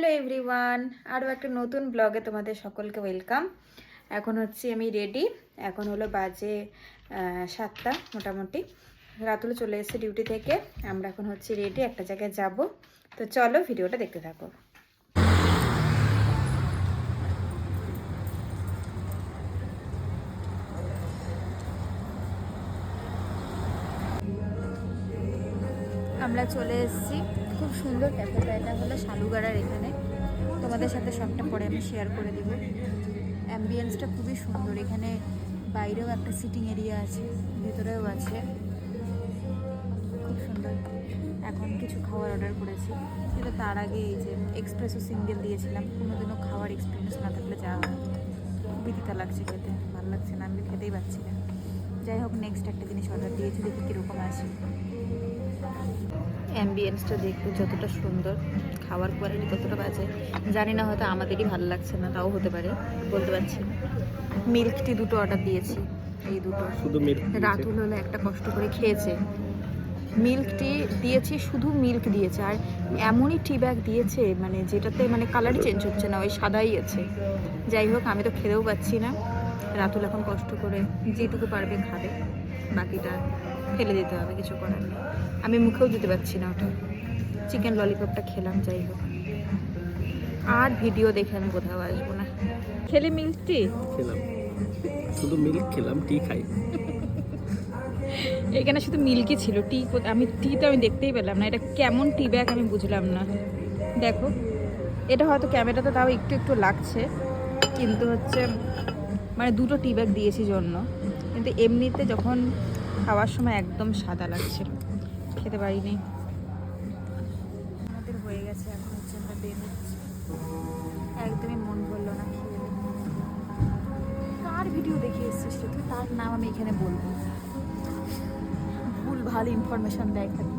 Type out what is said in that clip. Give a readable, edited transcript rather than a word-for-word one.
Hello everyone, আরও একটা নতুন ব্লগে তোমাদের সকলকে ওয়েলকাম। এখন হচ্ছে আমি রেডি। এখন হলো বাজে 7টা মোটামুটি। রাতুল চলে এসেছে ডিউটি থেকে। আমরা এখন হচ্ছে রেডি, একটা জায়গায় যাব। তো চলো ভিডিওটা দেখতে থাকো। আমরা চলে এসেছি। খুব সুন্দর ক্যাফেটা, এটা হলো শালুগাড়ার এখানে। তোমাদের সাথে সবটা পরে আমি শেয়ার করে দেবো। অ্যাম্বিয়েন্সটা খুবই সুন্দর। এখানে বাইরেও একটা সিটিং এরিয়া আছে, ভিতরেও আছে, খুব সুন্দর। এখন কিছু খাবার অর্ডার করেছি, কিন্তু তার আগে এই যে এক্সপ্রেসো সিঙ্গেল দিয়েছিলাম। কোনোদিনও খাওয়ার এক্সপিরিয়েন্স না থাকলে যাওয়া হয়। খুবই তিতা লাগছে খেতে, ভালো লাগছে না, আমি খেতেই পাচ্ছি না। যাই হোক, নেক্সট একটা জিনিস অর্ডার দিয়েছি, দেখি কীরকম আছে। অ্যাম্বিয়েন্সটা দেখতে যতটা সুন্দর, খাওয়ার কোয়ালিটি ততটা বাজে জানি না, হয়তো আমাদেরই ভালো লাগছে না, তাও হতে পারে, বলতে পারছি না। মিল্ক টি দুটো অর্ডার দিয়েছি, এই দুটো। শুধু মিল্ক রাতুল হলো একটা কষ্ট করে খেয়েছে। মিল্ক টি দিয়েছি, শুধু মিল্ক দিয়েছে, আর এমনই টি ব্যাগ দিয়েছে মানে যেটাতে মানে কালারই চেঞ্জ হচ্ছে না, ওই সাদাই আছে। যাই হোক, আমি তো খেতেও পাচ্ছি না। রাতুল এখন কষ্ট করে যেটুকু পারবে খাবে, বাকিটা ফেলে দিতে হবে, কিছু করার নেই। আমি মুখেও দিতে পারছি না ওটা। চিকেন ললিপপটা খেলাম। যাই হোক, আর ভিডিও দেখে আমি কোথাও আসবো না। খেলে মিল্ক টি খেলাম, শুধু মিল্ক খেলাম, টি খাই। এখানে শুধু মিল্কই ছিল, টি আমি টি তো আমি দেখতেই পেলাম না। এটা কেমন টি ব্যাগ আমি বুঝলাম না। দেখো, এটা হয়তো ক্যামেরাতে তাও একটু একটু লাগছে, কিন্তু হচ্ছে মানে দুটো টি ব্যাগ দিয়েছি জন্য, কিন্তু এমনিতে যখন খাওয়ার সময় একদম সাদা লাগছে, খেতে পারিনি। আমাদের হয়ে গেছে, এখন হচ্ছে আমরা বের হচ্ছি। একদমই মন বললো না খেয়ে। কার ভিডিও দেখে এসেছিস তুই? তার নাম আমি এখানে বলবো, ভুল ভাল ইনফরমেশন দেয় খালি।